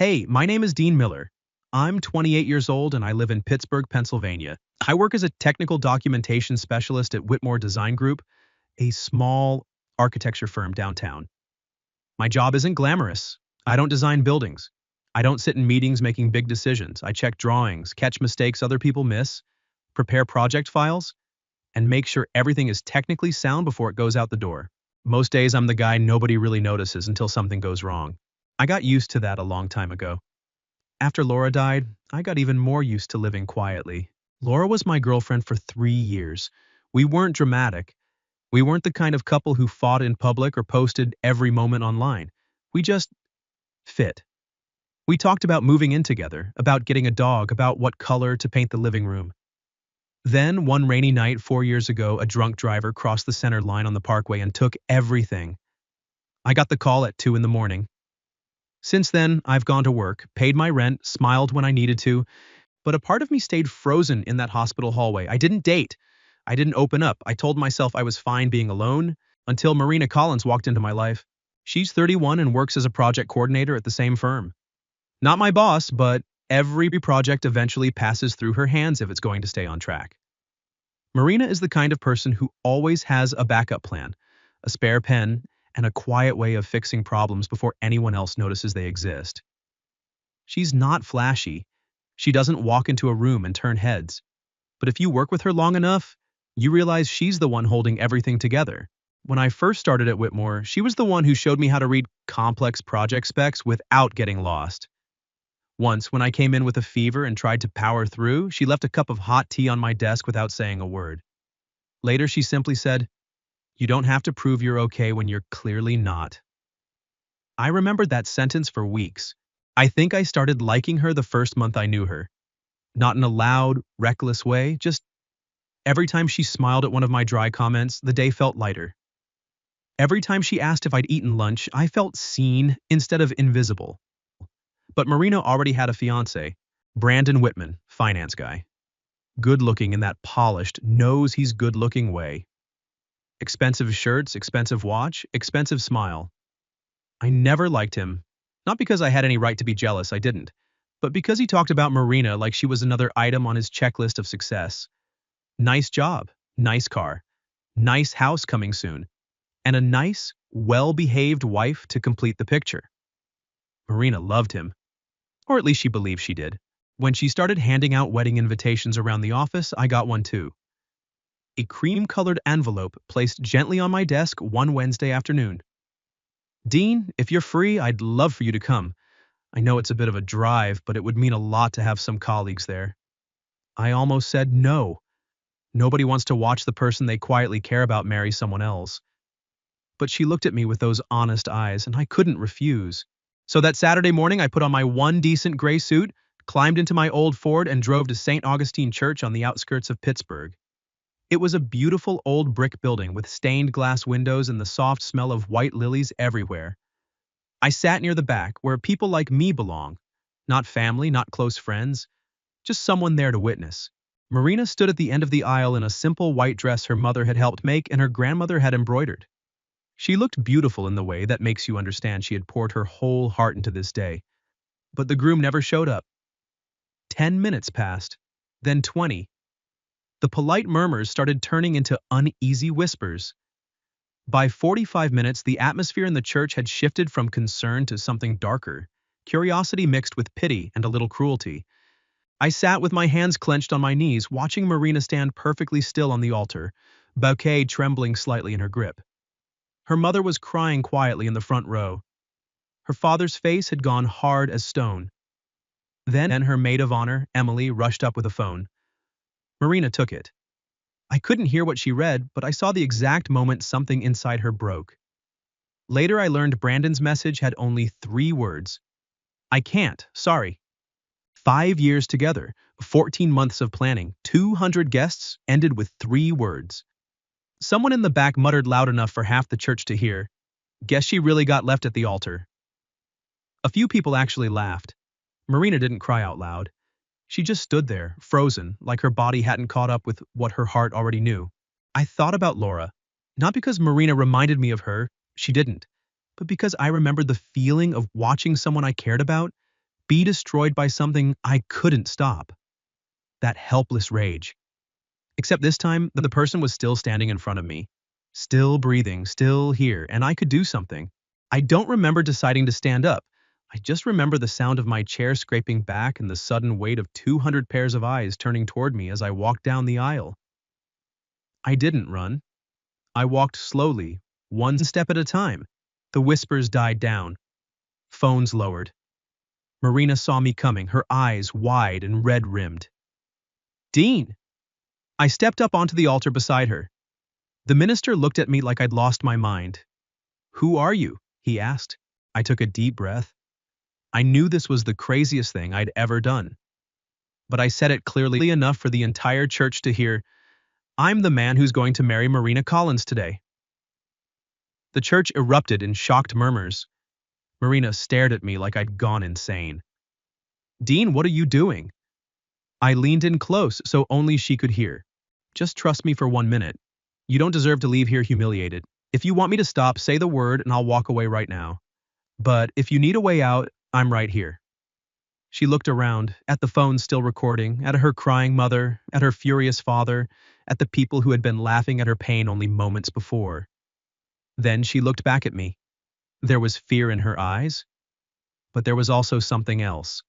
Hey, my name is Dean Miller. I'm 28 years old and I live in Pittsburgh, Pennsylvania. I work as a technical documentation specialist at Whitmore Design Group, a small architecture firm downtown. My job isn't glamorous. I don't design buildings. I don't sit in meetings making big decisions. I check drawings, catch mistakes other people miss, prepare project files, and make sure everything is technically sound before it goes out the door. Most days I'm the guy nobody really notices until something goes wrong. I got used to that a long time ago. After Laura died, I got even more used to living quietly. Laura was my girlfriend for 3 years. We weren't dramatic. We weren't the kind of couple who fought in public or posted every moment online. We just fit. We talked about moving in together, about getting a dog, about what color to paint the living room. Then, one rainy night 4 years ago, a drunk driver crossed the center line on the parkway and took everything. I got the call at 2 in the morning. Since then, I've gone to work, paid my rent, smiled when I needed to, but a part of me stayed frozen in that hospital hallway. I didn't date. I didn't open up. I told myself I was fine being alone until Marina Collins walked into my life. She's 31 and works as a project coordinator at the same firm. Not my boss, but every project eventually passes through her hands if it's going to stay on track. Marina is the kind of person who always has a backup plan, a spare pen, and a quiet way of fixing problems before anyone else notices they exist. She's not flashy. She doesn't walk into a room and turn heads. But if you work with her long enough, you realize she's the one holding everything together. When I first started at Whitmore, she was the one who showed me how to read complex project specs without getting lost. Once, when I came in with a fever and tried to power through, she left a cup of hot tea on my desk without saying a word. Later, she simply said, "You don't have to prove you're okay when you're clearly not." I remembered that sentence for weeks. I think I started liking her the first month I knew her. Not in a loud, reckless way, just every time she smiled at one of my dry comments, the day felt lighter. Every time she asked if I'd eaten lunch, I felt seen instead of invisible. But Marina already had a fiancé, Brandon Whitman, finance guy. Good looking in that polished, knows he's good looking way. Expensive shirts, expensive watch, expensive smile. I never liked him. Not because I had any right to be jealous, I didn't. But because he talked about Marina like she was another item on his checklist of success. Nice job, nice car, nice house coming soon, and a nice, well-behaved wife to complete the picture. Marina loved him, or at least she believed she did. When she started handing out wedding invitations around the office, I got one too. A cream-colored envelope placed gently on my desk one Wednesday afternoon. "Dean, if you're free, I'd love for you to come. I know it's a bit of a drive, but it would mean a lot to have some colleagues there." I almost said no. Nobody wants to watch the person they quietly care about marry someone else. But she looked at me with those honest eyes, and I couldn't refuse. So that Saturday morning, I put on my one decent gray suit, climbed into my old Ford, and drove to St. Augustine Church on the outskirts of Pittsburgh. It was a beautiful old brick building with stained glass windows and the soft smell of white lilies everywhere. I sat near the back, where people like me belong. Not family, not close friends, just someone there to witness. Marina stood at the end of the aisle in a simple white dress her mother had helped make and her grandmother had embroidered. She looked beautiful in the way that makes you understand she had poured her whole heart into this day. But the groom never showed up. 10 minutes passed, then 20. The polite murmurs started turning into uneasy whispers. By 45 minutes, the atmosphere in the church had shifted from concern to something darker, curiosity mixed with pity and a little cruelty. I sat with my hands clenched on my knees, watching Marina stand perfectly still on the altar, bouquet trembling slightly in her grip. Her mother was crying quietly in the front row. Her father's face had gone hard as stone. Then her maid of honor, Emily, rushed up with a phone. Marina took it. I couldn't hear what she read, but I saw the exact moment something inside her broke. Later I learned Brandon's message had only 3 words. "I can't, sorry." 5 years together, 14 months of planning, 200 guests, ended with 3 words. Someone in the back muttered loud enough for half the church to hear, "Guess she really got left at the altar." A few people actually laughed. Marina didn't cry out loud. She just stood there, frozen, like her body hadn't caught up with what her heart already knew. I thought about Laura, not because Marina reminded me of her, she didn't, but because I remembered the feeling of watching someone I cared about be destroyed by something I couldn't stop. That helpless rage. Except this time, the person was still standing in front of me. Still breathing, still here, and I could do something. I don't remember deciding to stand up. I just remember the sound of my chair scraping back and the sudden weight of 200 pairs of eyes turning toward me as I walked down the aisle. I didn't run. I walked slowly, one step at a time. The whispers died down. Phones lowered. Marina saw me coming, her eyes wide and red-rimmed. "Dean!" I stepped up onto the altar beside her. The minister looked at me like I'd lost my mind. "Who are you?" he asked. I took a deep breath. I knew this was the craziest thing I'd ever done. But I said it clearly enough for the entire church to hear. "I'm the man who's going to marry Marina Collins today." The church erupted in shocked murmurs. Marina stared at me like I'd gone insane. "Dean, what are you doing?" I leaned in close so only she could hear. "Just trust me for 1 minute. You don't deserve to leave here humiliated. If you want me to stop, say the word and I'll walk away right now. But if you need a way out, I'm right here." She looked around, at the phone still recording, at her crying mother, at her furious father, at the people who had been laughing at her pain only moments before. Then she looked back at me. There was fear in her eyes, but there was also something else.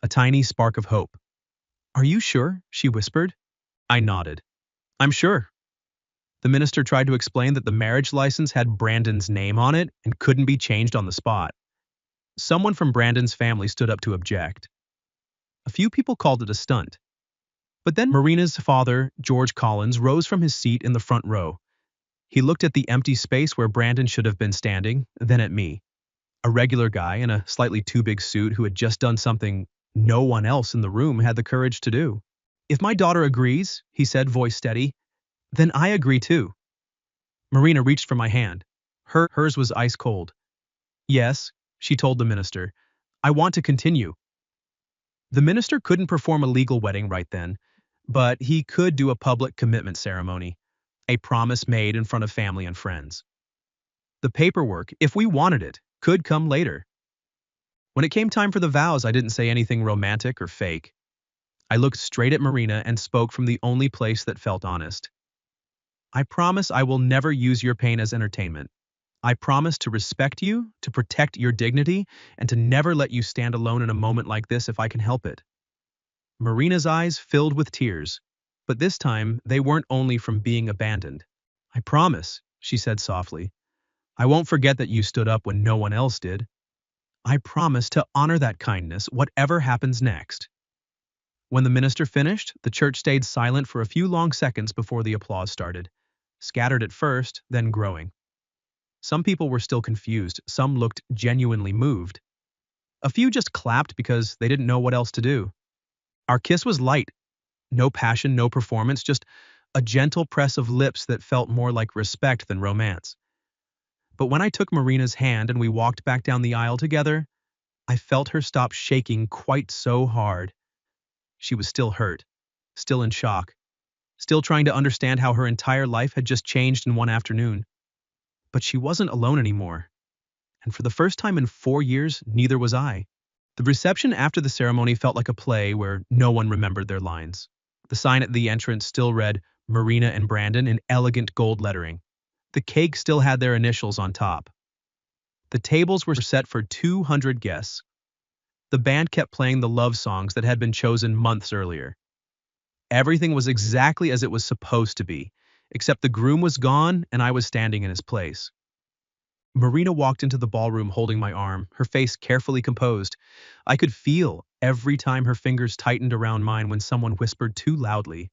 A tiny spark of hope. "Are you sure?" she whispered. I nodded. "I'm sure." The minister tried to explain that the marriage license had Brandon's name on it and couldn't be changed on the spot. Someone from Brandon's family stood up to object. A few people called it a stunt. But then Marina's father, George Collins, rose from his seat in the front row. He looked at the empty space where Brandon should have been standing, then at me. A regular guy in a slightly too big suit who had just done something no one else in the room had the courage to do. "If my daughter agrees," he said, voice steady, "then I agree too." Marina reached for my hand. Hers was ice cold. "Yes," she told the minister, "I want to continue." The minister couldn't perform a legal wedding right then, but he could do a public commitment ceremony, a promise made in front of family and friends. The paperwork, if we wanted it, could come later. When it came time for the vows, I didn't say anything romantic or fake. I looked straight at Marina and spoke from the only place that felt honest. "I promise I will never use your pain as entertainment. I promise to respect you, to protect your dignity, and to never let you stand alone in a moment like this if I can help it." Marina's eyes filled with tears, but this time they weren't only from being abandoned. "I promise," she said softly. "I won't forget that you stood up when no one else did. I promise to honor that kindness, whatever happens next." When the minister finished, the church stayed silent for a few long seconds before the applause started. Scattered at first, then growing. Some people were still confused, some looked genuinely moved. A few just clapped because they didn't know what else to do. Our kiss was light. No passion, no performance, just a gentle press of lips that felt more like respect than romance. But when I took Marina's hand and we walked back down the aisle together, I felt her stop shaking quite so hard. She was still hurt, still in shock, still trying to understand how her entire life had just changed in one afternoon. But she wasn't alone anymore. And for the first time in 4 years, neither was I. The reception after the ceremony felt like a play where no one remembered their lines. The sign at the entrance still read Marina and Brandon in elegant gold lettering. The cake still had their initials on top. The tables were set for 200 guests. The band kept playing the love songs that had been chosen months earlier. Everything was exactly as it was supposed to be, except the groom was gone and I was standing in his place. Marina walked into the ballroom holding my arm, her face carefully composed. I could feel every time her fingers tightened around mine when someone whispered too loudly.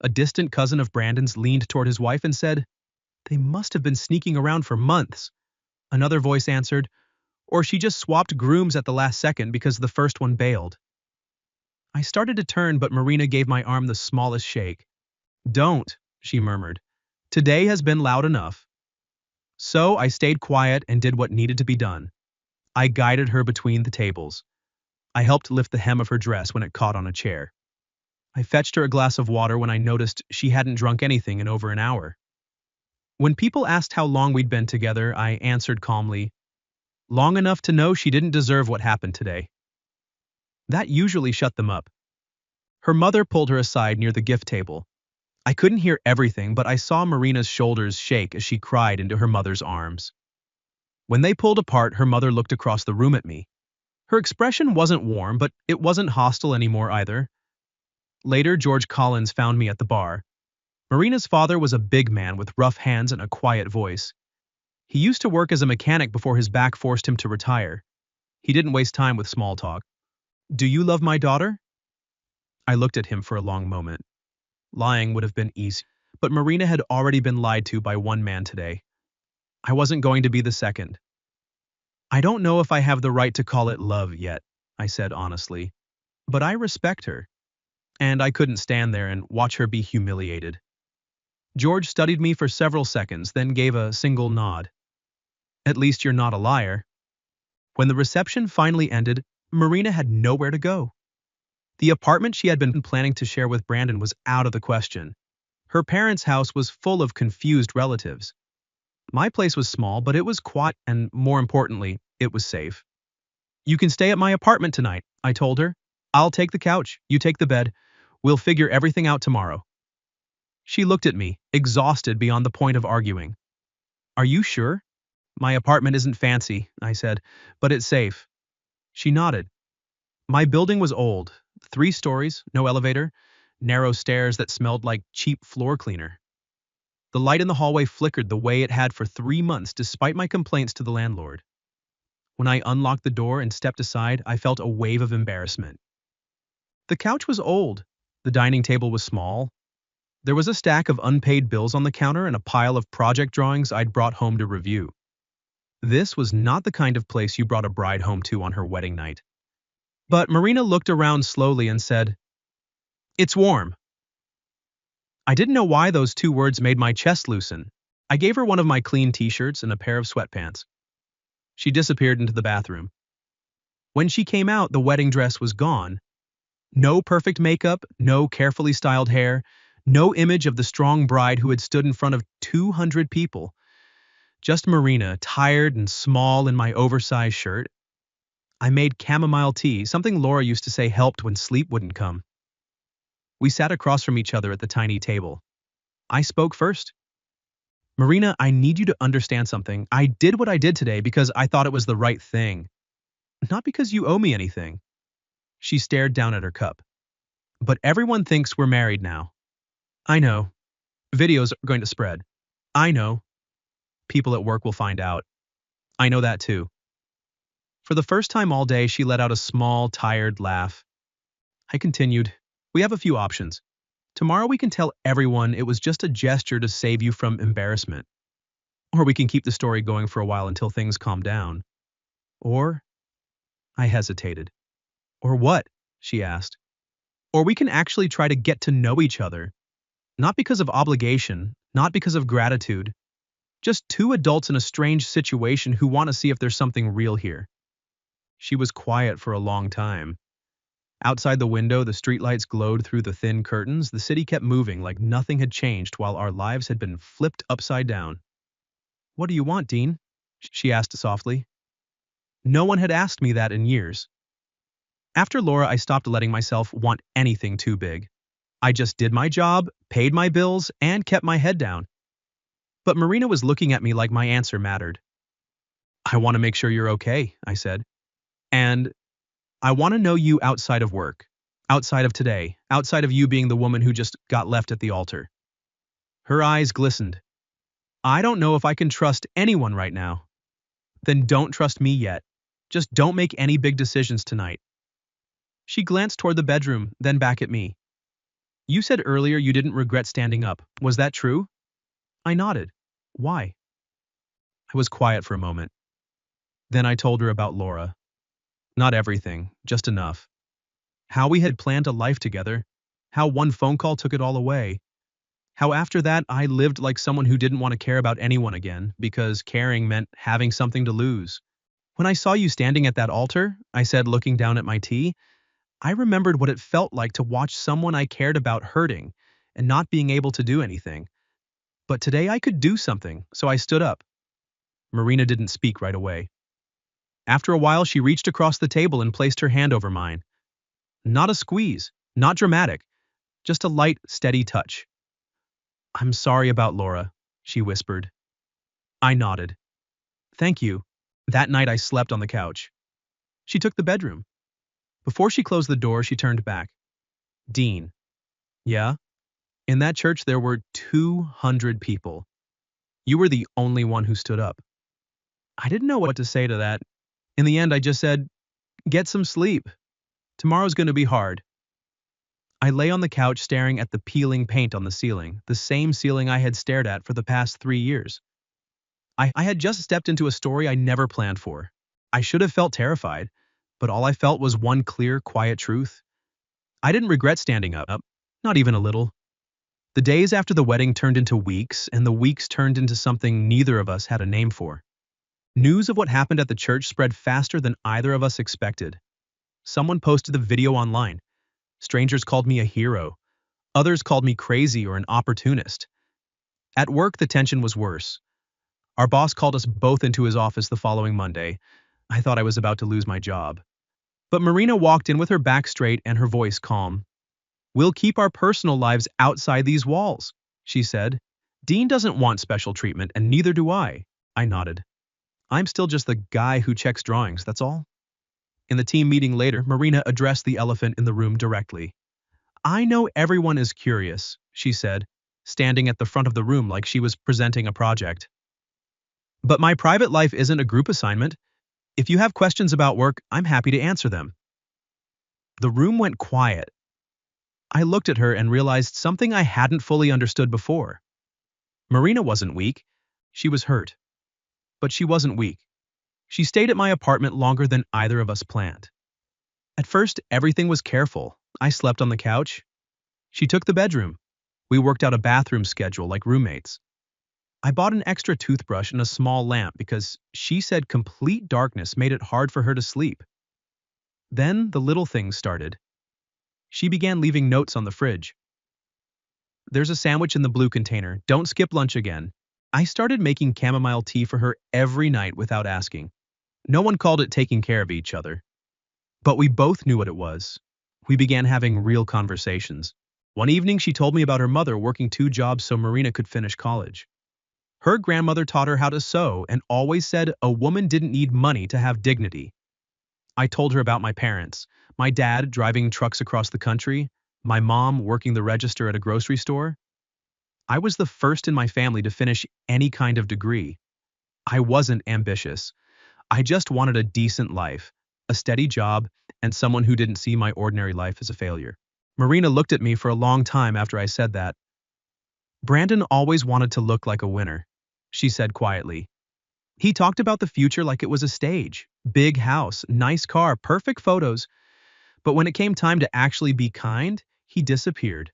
A distant cousin of Brandon's leaned toward his wife and said, "They must have been sneaking around for months." Another voice answered, "Or she just swapped grooms at the last second because the first one bailed." I started to turn, but Marina gave my arm the smallest shake. "Don't," she murmured. "Today has been loud enough." So I stayed quiet and did what needed to be done. I guided her between the tables. I helped lift the hem of her dress when it caught on a chair. I fetched her a glass of water when I noticed she hadn't drunk anything in over an hour. When people asked how long we'd been together, I answered calmly, "Long enough to know she didn't deserve what happened today." That usually shut them up. Her mother pulled her aside near the gift table. I couldn't hear everything, but I saw Marina's shoulders shake as she cried into her mother's arms. When they pulled apart, her mother looked across the room at me. Her expression wasn't warm, but it wasn't hostile anymore either. Later, George Collins found me at the bar. Marina's father was a big man with rough hands and a quiet voice. He used to work as a mechanic before his back forced him to retire. He didn't waste time with small talk. "Do you love my daughter?" I looked at him for a long moment. Lying would have been easy, but Marina had already been lied to by one man today. I wasn't going to be the second. "I don't know if I have the right to call it love yet," I said honestly. "But I respect her, and I couldn't stand there and watch her be humiliated." George studied me for several seconds, then gave a single nod. "At least you're not a liar." When the reception finally ended, Marina had nowhere to go. The apartment she had been planning to share with Brandon was out of the question. Her parents' house was full of confused relatives. My place was small, but it was quiet, and more importantly, it was safe. "You can stay at my apartment tonight," I told her. "I'll take the couch, you take the bed. We'll figure everything out tomorrow." She looked at me, exhausted beyond the point of arguing. "Are you sure?" "My apartment isn't fancy," I said, "but it's safe." She nodded. My building was old, 3 stories, no elevator, narrow stairs that smelled like cheap floor cleaner. The light in the hallway flickered the way it had for 3 months despite my complaints to the landlord. When I unlocked the door and stepped aside, I felt a wave of embarrassment. The couch was old. The dining table was small. There was a stack of unpaid bills on the counter and a pile of project drawings I'd brought home to review. This was not the kind of place you brought a bride home to on her wedding night. But Marina looked around slowly and said, "It's warm." I didn't know why those 2 words made my chest loosen. I gave her one of my clean t-shirts and a pair of sweatpants. She disappeared into the bathroom. When she came out, the wedding dress was gone. No perfect makeup, no carefully styled hair, no image of the strong bride who had stood in front of 200 people. Just Marina, tired and small in my oversized shirt. I made chamomile tea, something Laura used to say helped when sleep wouldn't come. We sat across from each other at the tiny table. I spoke first. "Marina, I need you to understand something. I did what I did today because I thought it was the right thing. Not because you owe me anything." She stared down at her cup. "But everyone thinks we're married now." "I know. Videos are going to spread." "I know. People at work will find out." "I know that too." For the first time all day, she let out a small, tired laugh. I continued, "We have a few options. Tomorrow we can tell everyone it was just a gesture to save you from embarrassment. Or we can keep the story going for a while until things calm down. Or," I hesitated. "Or what?" she asked. "Or we can actually try to get to know each other. Not because of obligation, not because of gratitude. Just 2 adults in a strange situation who want to see if there's something real here." She was quiet for a long time. Outside the window, the streetlights glowed through the thin curtains. The city kept moving like nothing had changed while our lives had been flipped upside down. "What do you want, Dean?" she asked softly. No one had asked me that in years. After Laura, I stopped letting myself want anything too big. I just did my job, paid my bills, and kept my head down. But Marina was looking at me like my answer mattered. "I want to make sure you're okay," I said. "And I want to know you outside of work, outside of today, outside of you being the woman who just got left at the altar." Her eyes glistened. "I don't know if I can trust anyone right now." "Then don't trust me yet. Just don't make any big decisions tonight." She glanced toward the bedroom, then back at me. "You said earlier you didn't regret standing up. Was that true?" I nodded. "Why?" I was quiet for a moment. Then I told her about Laura. Not everything, just enough. How we had planned a life together. How one phone call took it all away. How after that I lived like someone who didn't want to care about anyone again because caring meant having something to lose. "When I saw you standing at that altar," I said, looking down at my tea, "I remembered what it felt like to watch someone I cared about hurting and not being able to do anything. But today I could do something, so I stood up." Marina didn't speak right away. After a while, she reached across the table and placed her hand over mine. Not a squeeze, not dramatic, just a light, steady touch. I'm sorry about Laura, she whispered. I nodded. Thank you. That night I slept on the couch. She took the bedroom. Before she closed the door, she turned back. Dean. Yeah? In that church there were 200 people. You were the only one who stood up. I didn't know what to say to that. In the end, I just said, get some sleep. Tomorrow's going to be hard. I lay on the couch staring at the peeling paint on the ceiling, the same ceiling I had stared at for the past 3 years. I had just stepped into a story I never planned for. I should have felt terrified, but all I felt was one clear, quiet truth. I didn't regret standing up, not even a little. The days after the wedding turned into weeks, and the weeks turned into something neither of us had a name for. News of what happened at the church spread faster than either of us expected. Someone posted the video online. Strangers called me a hero. Others called me crazy or an opportunist. At work, the tension was worse. Our boss called us both into his office the following Monday. I thought I was about to lose my job. But Marina walked in with her back straight and her voice calm. We'll keep our personal lives outside these walls, she said. Dean doesn't want special treatment, and neither do I. I nodded. I'm still just the guy who checks drawings, that's all. In the team meeting later, Marina addressed the elephant in the room directly. I know everyone is curious, she said, standing at the front of the room like she was presenting a project. But my private life isn't a group assignment. If you have questions about work, I'm happy to answer them. The room went quiet. I looked at her and realized something I hadn't fully understood before. Marina wasn't weak. She was hurt. But she wasn't weak. She stayed at my apartment longer than either of us planned. At first, everything was careful. I slept on the couch. She took the bedroom. We worked out a bathroom schedule like roommates. I bought an extra toothbrush and a small lamp because she said complete darkness made it hard for her to sleep. Then the little things started. She began leaving notes on the fridge. There's a sandwich in the blue container. Don't skip lunch again. I started making chamomile tea for her every night without asking. No one called it taking care of each other. But we both knew what it was. We began having real conversations. One evening she told me about her mother working 2 jobs so Marina could finish college. Her grandmother taught her how to sew and always said a woman didn't need money to have dignity. I told her about my parents, my dad driving trucks across the country, my mom working the register at a grocery store. I was the first in my family to finish any kind of degree. I wasn't ambitious. I just wanted a decent life, a steady job, and someone who didn't see my ordinary life as a failure. Marina looked at me for a long time after I said that. Brandon always wanted to look like a winner, she said quietly. He talked about the future like it was a stage. Big house, nice car, perfect photos. But when it came time to actually be kind, he disappeared.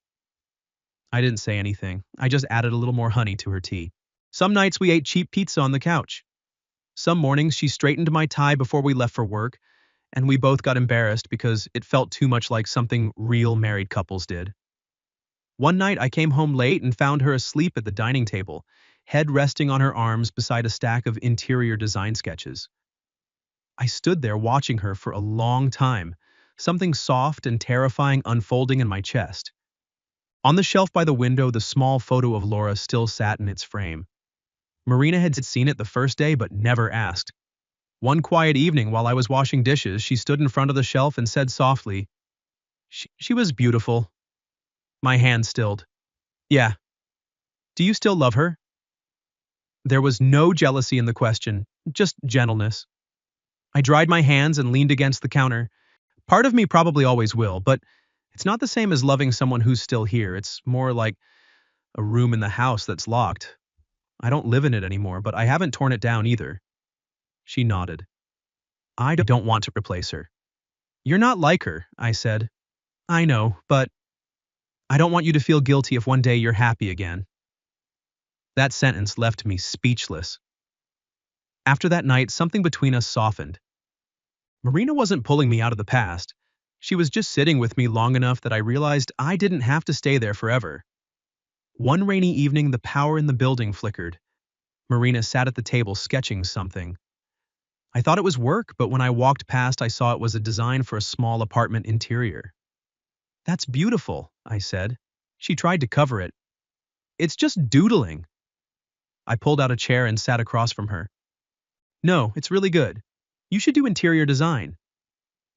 I didn't say anything. I just added a little more honey to her tea. Some nights we ate cheap pizza on the couch. Some mornings she straightened my tie before we left for work, and we both got embarrassed because it felt too much like something real married couples did. One night I came home late and found her asleep at the dining table, head resting on her arms beside a stack of interior design sketches. I stood there watching her for a long time, something soft and terrifying unfolding in my chest. On the shelf by the window, the small photo of Laura still sat in its frame. Marina had seen it the first day but never asked. One quiet evening while I was washing dishes, she stood in front of the shelf and said softly, She was beautiful. My hand stilled. Yeah. Do you still love her? There was no jealousy in the question, just gentleness. I dried my hands and leaned against the counter. Part of me probably always will, but it's not the same as loving someone who's still here. It's more like a room in the house that's locked. I don't live in it anymore, but I haven't torn it down either. She nodded. I don't want to replace her. You're not like her, I said. I know, but I don't want you to feel guilty if one day you're happy again. That sentence left me speechless. After that night, something between us softened. Marina wasn't pulling me out of the past. She was just sitting with me long enough that I realized I didn't have to stay there forever. One rainy evening, the power in the building flickered. Marina sat at the table sketching something. I thought it was work, but when I walked past, I saw it was a design for a small apartment interior. That's beautiful, I said. She tried to cover it. It's just doodling. I pulled out a chair and sat across from her. No, it's really good. You should do interior design.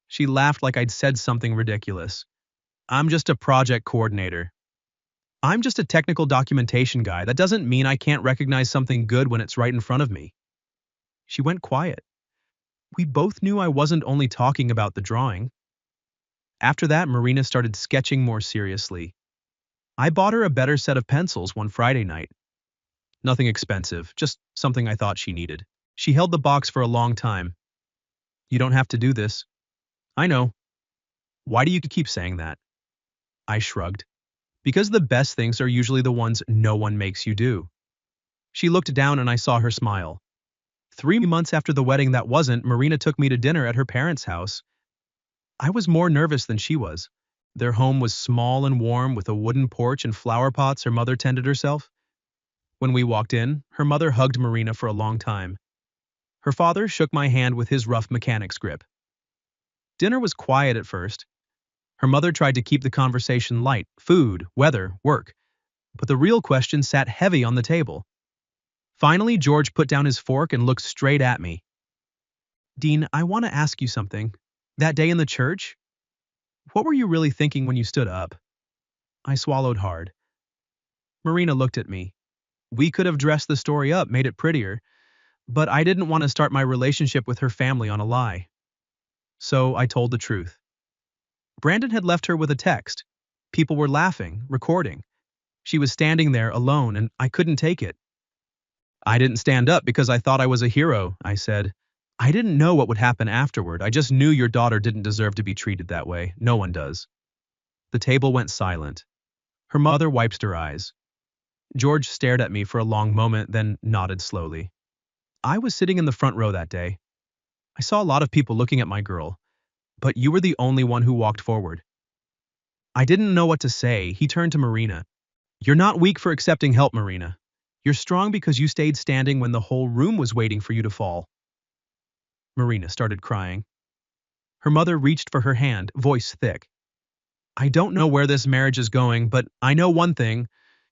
She laughed like I'd said something ridiculous. I'm just a project coordinator. I'm just a technical documentation guy. That doesn't mean I can't recognize something good when it's right in front of me. She went quiet. We both knew I wasn't only talking about the drawing. After that, Marina started sketching more seriously. I bought her a better set of pencils one Friday night. Nothing expensive, just something I thought she needed. She held the box for a long time. You don't have to do this. I know. Why do you keep saying that? I shrugged. Because the best things are usually the ones no one makes you do. She looked down and I saw her smile. 3 months after the wedding that wasn't, Marina took me to dinner at her parents' house. I was more nervous than she was. Their home was small and warm with a wooden porch and flower pots her mother tended herself. When we walked in, her mother hugged Marina for a long time. Her father shook my hand with his rough mechanic's grip. Dinner was quiet at first. Her mother tried to keep the conversation light, food, weather, work. But the real question sat heavy on the table. Finally, George put down his fork and looked straight at me. Dean, I want to ask you something. That day in the church? What were you really thinking when you stood up? I swallowed hard. Marina looked at me. We could have dressed the story up, made it prettier, but I didn't want to start my relationship with her family on a lie. So I told the truth. Brandon had left her with a text. People were laughing, recording. She was standing there alone and I couldn't take it. I didn't stand up because I thought I was a hero, I said. I didn't know what would happen afterward. I just knew your daughter didn't deserve to be treated that way. No one does. The table went silent. Her mother wiped her eyes. George stared at me for a long moment, then nodded slowly. I was sitting in the front row that day. I saw a lot of people looking at my girl, but you were the only one who walked forward. I didn't know what to say. He turned to Marina. You're not weak for accepting help, Marina. You're strong because you stayed standing when the whole room was waiting for you to fall. Marina started crying. Her mother reached for her hand, voice thick. I don't know where this marriage is going, but I know one thing.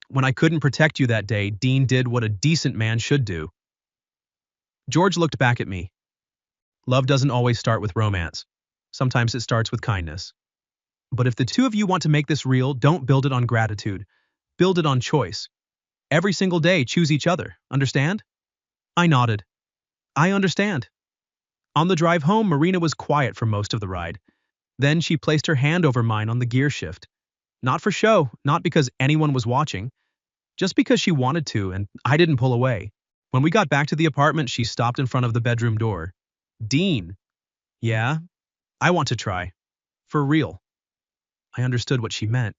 When I couldn't protect you that day, Dean did what a decent man should do. George looked back at me. Love doesn't always start with romance. Sometimes it starts with kindness. But if the two of you want to make this real, don't build it on gratitude. Build it on choice. Every single day, choose each other. Understand? I nodded. I understand. On the drive home, Marina was quiet for most of the ride. Then she placed her hand over mine on the gear shift. Not for show, not because anyone was watching, just because she wanted to, and I didn't pull away. When we got back to the apartment, she stopped in front of the bedroom door. Dean. Yeah? I want to try. For real. I understood what she meant.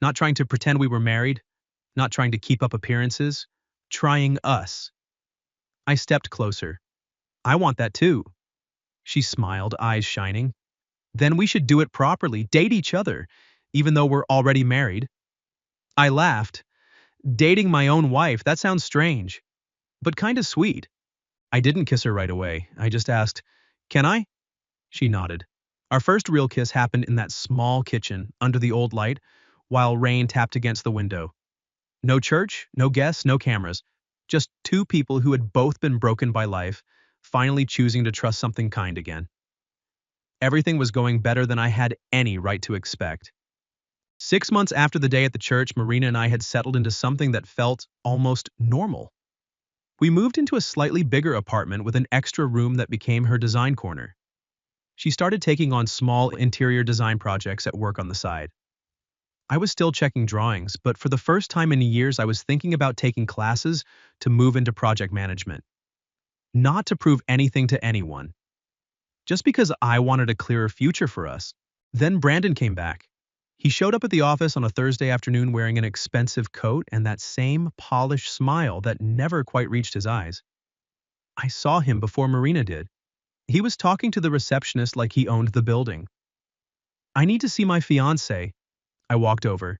Not trying to pretend we were married, not trying to keep up appearances, trying us. I stepped closer. I want that too. She smiled, eyes shining. Then we should do it properly, date each other, even though we're already married. I laughed. Dating my own wife, that sounds strange, but kinda sweet. I didn't kiss her right away. I just asked, can I? She nodded. Our first real kiss happened in that small kitchen, under the old light, while rain tapped against the window. No church, no guests, no cameras. Just two people who had both been broken by life, finally choosing to trust something kind again. Everything was going better than I had any right to expect. 6 months after the day at the church, Marina and I had settled into something that felt almost normal. We moved into a slightly bigger apartment with an extra room that became her design corner. She started taking on small interior design projects at work on the side. I was still checking drawings, but for the first time in years I was thinking about taking classes to move into project management. Not to prove anything to anyone, just because I wanted a clearer future for us. Then Brandon came back. He showed up at the office on a Thursday afternoon wearing an expensive coat and that same polished smile that never quite reached his eyes. I saw him before Marina did. He was talking to the receptionist like he owned the building. I need to see my fiancée. I walked over.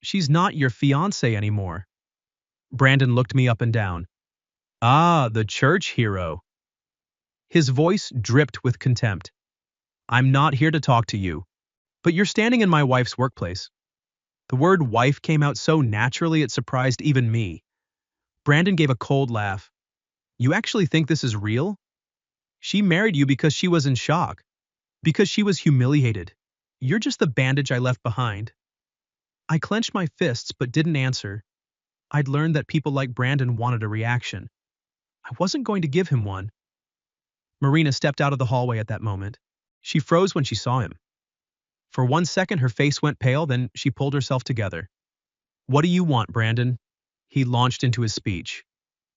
She's not your fiancée anymore. Brandon looked me up and down. Ah, the church hero. His voice dripped with contempt. I'm not here to talk to you. But you're standing in my wife's workplace. The word wife came out so naturally it surprised even me. Brandon gave a cold laugh. You actually think this is real? She married you because she was in shock. Because she was humiliated. You're just the bandage I left behind. I clenched my fists but didn't answer. I'd learned that people like Brandon wanted a reaction. I wasn't going to give him one. Marina stepped out of the hallway at that moment. She froze when she saw him. For 1 second her face went pale, then she pulled herself together. What do you want, Brandon? He launched into his speech.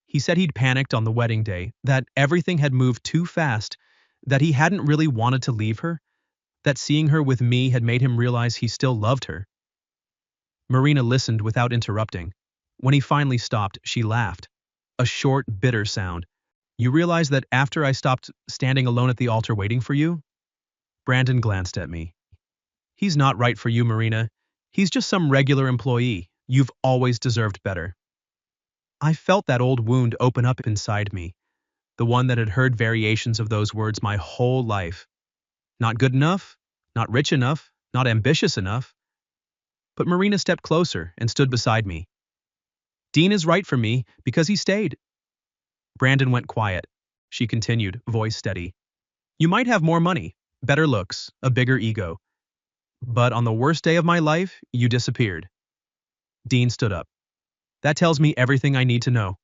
He said he'd panicked on the wedding day, that everything had moved too fast, that he hadn't really wanted to leave her, that seeing her with me had made him realize he still loved her. Marina listened without interrupting. When he finally stopped, she laughed. A short, bitter sound. You realize that after I stopped standing alone at the altar waiting for you? Brandon glanced at me. He's not right for you, Marina. He's just some regular employee. You've always deserved better. I felt that old wound open up inside me, the one that had heard variations of those words my whole life. Not good enough, not rich enough, not ambitious enough. But Marina stepped closer and stood beside me. Dean is right for me because he stayed. Brandon went quiet. She continued, voice steady. You might have more money, better looks, a bigger ego. But on the worst day of my life, you disappeared. Dean stood up. That tells me everything I need to know.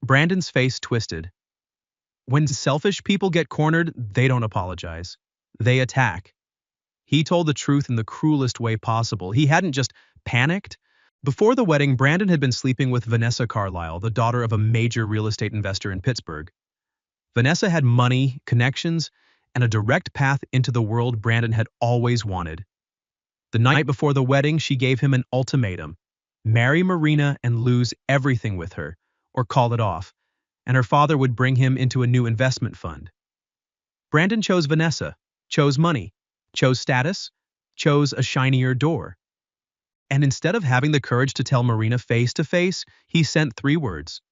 Brandon's face twisted. When selfish people get cornered, they don't apologize. They attack. He told the truth in the cruelest way possible. He hadn't just panicked. Before the wedding, Brandon had been sleeping with Vanessa Carlisle, the daughter of a major real estate investor in Pittsburgh. Vanessa had money, connections, and a direct path into the world Brandon had always wanted. The night before the wedding, she gave him an ultimatum. Marry Marina and lose everything with her, or call it off, and her father would bring him into a new investment fund. Brandon chose Vanessa, chose money, chose status, chose a shinier door. And instead of having the courage to tell Marina face to face, he sent 3 words.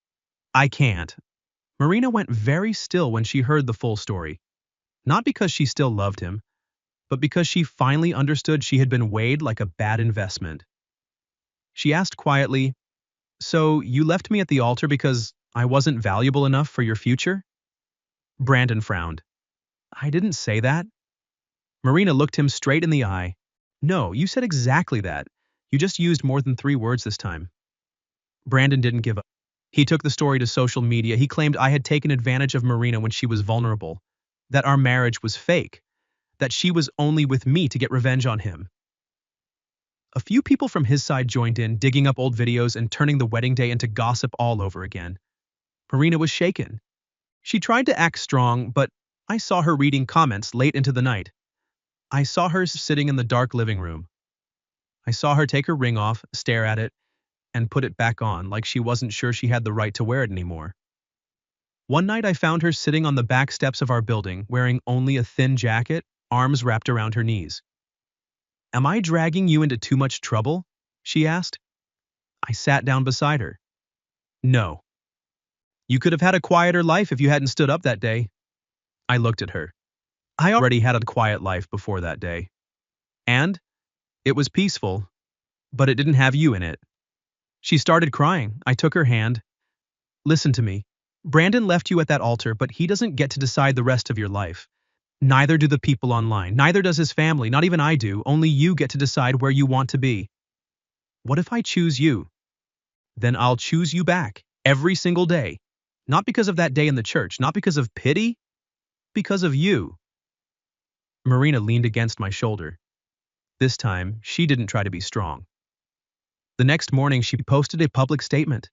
I can't. Marina went very still when she heard the full story. Not because she still loved him, but because she finally understood she had been weighed like a bad investment. She asked quietly, So you left me at the altar because I wasn't valuable enough for your future? Brandon frowned. I didn't say that. Marina looked him straight in the eye. No, you said exactly that. You just used more than 3 words this time. Brandon didn't give up. He took the story to social media. He claimed I had taken advantage of Marina when she was vulnerable, that our marriage was fake, that she was only with me to get revenge on him. A few people from his side joined in, digging up old videos and turning the wedding day into gossip all over again. Marina was shaken. She tried to act strong, but I saw her reading comments late into the night. I saw her sitting in the dark living room. I saw her take her ring off, stare at it, and put it back on like she wasn't sure she had the right to wear it anymore. One night I found her sitting on the back steps of our building, wearing only a thin jacket, arms wrapped around her knees. Am I dragging you into too much trouble? She asked. I sat down beside her. No. You could have had a quieter life if you hadn't stood up that day. I looked at her. I already had a quiet life before that day. And it was peaceful, but it didn't have you in it. She started crying. I took her hand. Listen to me. Brandon left you at that altar, but he doesn't get to decide the rest of your life. Neither do the people online. Neither does his family. Not even I do. Only you get to decide where you want to be. What if I choose you? Then I'll choose you back every single day. Not because of that day in the church, not because of pity, because of you. Marina leaned against my shoulder. This time, she didn't try to be strong. The next morning, she posted a public statement.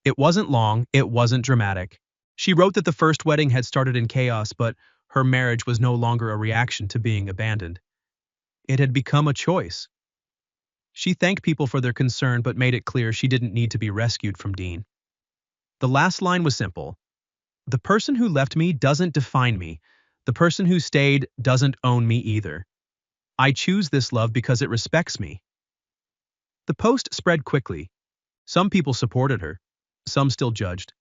It wasn't long, it wasn't dramatic. She wrote that the first wedding had started in chaos, but her marriage was no longer a reaction to being abandoned. It had become a choice. She thanked people for their concern but made it clear she didn't need to be rescued from Dean. The last line was simple. The person who left me doesn't define me. The person who stayed doesn't own me either. I choose this love because it respects me. The post spread quickly. Some people supported her. Some still judged.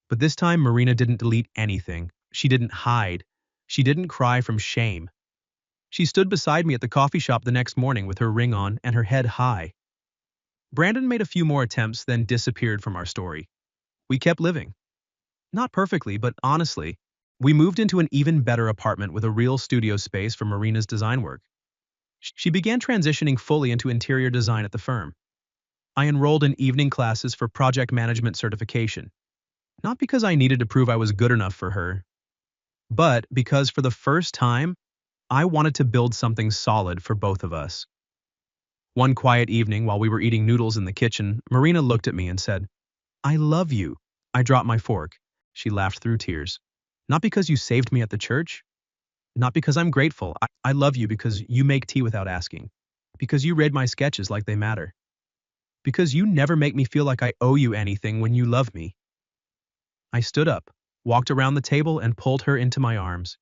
But this time Marina didn't delete anything. She didn't hide. She didn't cry from shame. She stood beside me at the coffee shop the next morning with her ring on and her head high. Brandon made a few more attempts, then disappeared from our story. We kept living. Not perfectly, but honestly. We moved into an even better apartment with a real studio space for Marina's design work. She began transitioning fully into interior design at the firm. I enrolled in evening classes for project management certification, not because I needed to prove I was good enough for her, but because for the first time, I wanted to build something solid for both of us. One quiet evening while we were eating noodles in the kitchen, Marina looked at me and said, "I love you." I dropped my fork. She laughed through tears. "Not because you saved me at the church. Not because I'm grateful. I love you because you make tea without asking. Because you read my sketches like they matter. Because you never make me feel like I owe you anything when you love me." I stood up, walked around the table, and pulled her into my arms.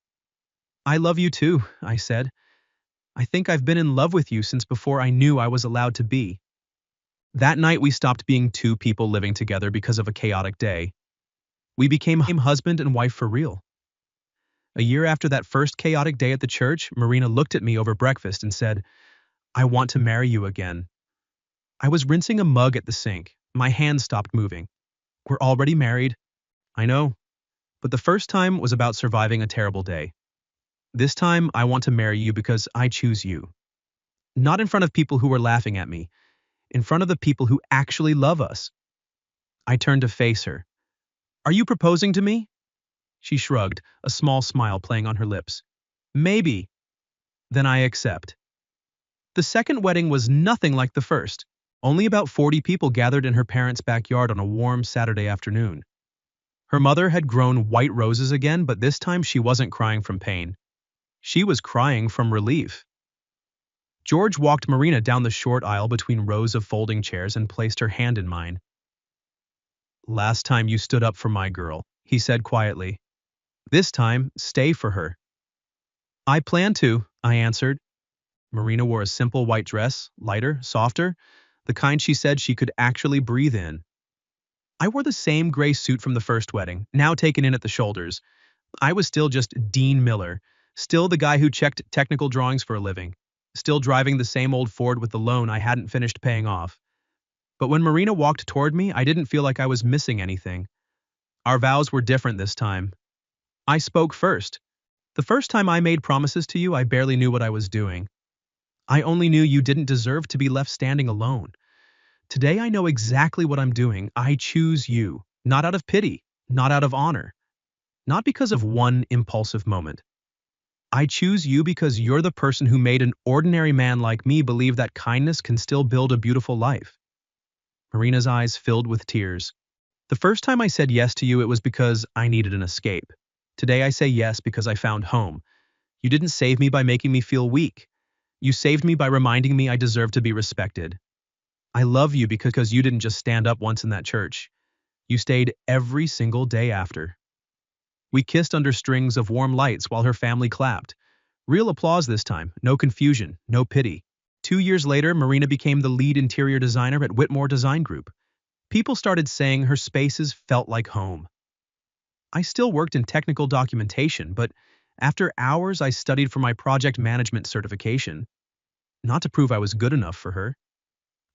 "I love you too," I said. "I think I've been in love with you since before I knew I was allowed to be." That night we stopped being two people living together because of a chaotic day. We became husband and wife for real. A year after that first chaotic day at the church, Marina looked at me over breakfast and said, "I want to marry you again." I was rinsing a mug at the sink. My hands stopped moving. "We're already married." "I know. But the first time was about surviving a terrible day. This time, I want to marry you because I choose you. Not in front of people who are laughing at me, in front of the people who actually love us." I turned to face her. "Are you proposing to me?" She shrugged, a small smile playing on her lips. "Maybe." "Then I accept." The second wedding was nothing like the first. Only about 40 people gathered in her parents' backyard on a warm Saturday afternoon. Her mother had grown white roses again, but this time she wasn't crying from pain. She was crying from relief. George walked Marina down the short aisle between rows of folding chairs and placed her hand in mine. "Last time you stood up for my girl," he said quietly. "This time, stay for her." "I plan to," I answered. Marina wore a simple white dress, lighter, softer, the kind she said she could actually breathe in. I wore the same gray suit from the first wedding, now taken in at the shoulders. I was still just Dean Miller, still the guy who checked technical drawings for a living, still driving the same old Ford with the loan I hadn't finished paying off. But when Marina walked toward me, I didn't feel like I was missing anything. Our vows were different this time. I spoke first. "The first time I made promises to you, I barely knew what I was doing. I only knew you didn't deserve to be left standing alone. Today I know exactly what I'm doing. I choose you, not out of pity, not out of honor, not because of one impulsive moment. I choose you because you're the person who made an ordinary man like me believe that kindness can still build a beautiful life." Marina's eyes filled with tears. "The first time I said yes to you, it was because I needed an escape. Today I say yes because I found home. You didn't save me by making me feel weak. You saved me by reminding me I deserve to be respected. I love you because you didn't just stand up once in that church. You stayed every single day after." We kissed under strings of warm lights while her family clapped. Real applause this time, no confusion, no pity. 2 years later, Marina became the lead interior designer at Whitmore Design Group. People started saying her spaces felt like home. I still worked in technical documentation, but after hours I studied for my project management certification. Not to prove I was good enough for her,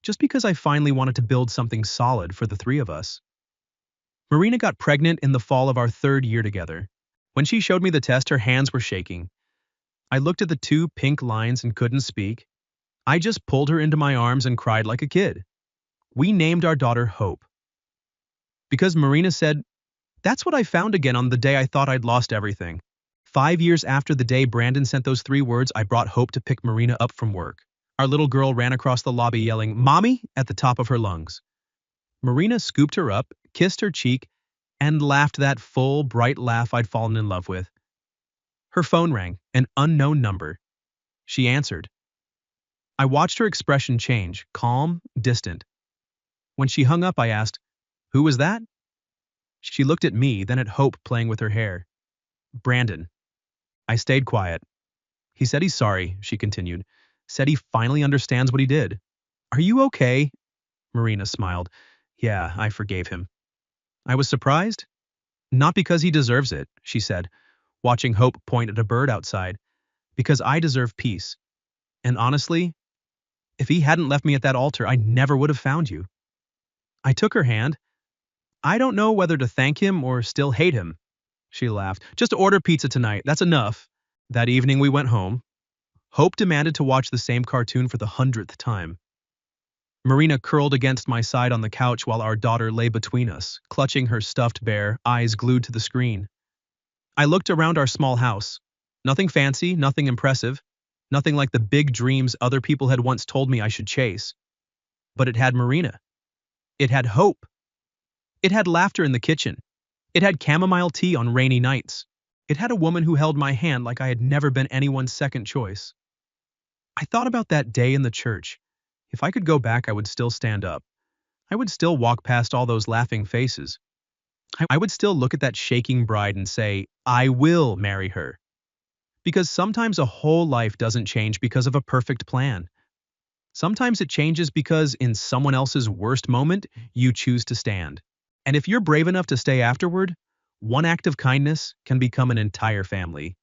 just because I finally wanted to build something solid for the three of us. Marina got pregnant in the fall of our third year together. When she showed me the test, her hands were shaking. I looked at the two pink lines and couldn't speak. I just pulled her into my arms and cried like a kid. We named our daughter Hope. Because Marina said, "That's what I found again on the day I thought I'd lost everything." 5 years after the day Brandon sent those 3 words, I brought Hope to pick Marina up from work. Our little girl ran across the lobby yelling, "Mommy!" at the top of her lungs. Marina scooped her up, kissed her cheek, and laughed that full, bright laugh I'd fallen in love with. Her phone rang, an unknown number. She answered. I watched her expression change, calm, distant. When she hung up, I asked, "Who was that?" She looked at me, then at Hope playing with her hair. "Brandon." I stayed quiet. "He said he's sorry," she continued. "Said he finally understands what he did." "Are you okay?" Marina smiled. "Yeah, I forgave him." I was surprised. "Not because he deserves it," she said, watching Hope point at a bird outside. because I deserve peace. And honestly, if he hadn't left me at that altar, I never would have found you. I took her hand. I don't know whether to thank him or still hate him. She laughed. Just order pizza tonight. That's enough. That evening we went home. Hope demanded to watch the same cartoon for the 100th time. Marina curled against my side on the couch while our daughter lay between us, clutching her stuffed bear, eyes glued to the screen. I looked around our small house. Nothing fancy, nothing impressive, nothing like the big dreams other people had once told me I should chase. But it had Marina. It had hope. It had laughter in the kitchen. It had chamomile tea on rainy nights. It had a woman who held my hand like I had never been anyone's second choice. I thought about that day in the church. If I could go back, I would still stand up. I would still walk past all those laughing faces. I would still look at that shaking bride and say, I will marry her. Because sometimes a whole life doesn't change because of a perfect plan. Sometimes it changes because in someone else's worst moment, you choose to stand. And if you're brave enough to stay afterward, one act of kindness can become an entire family.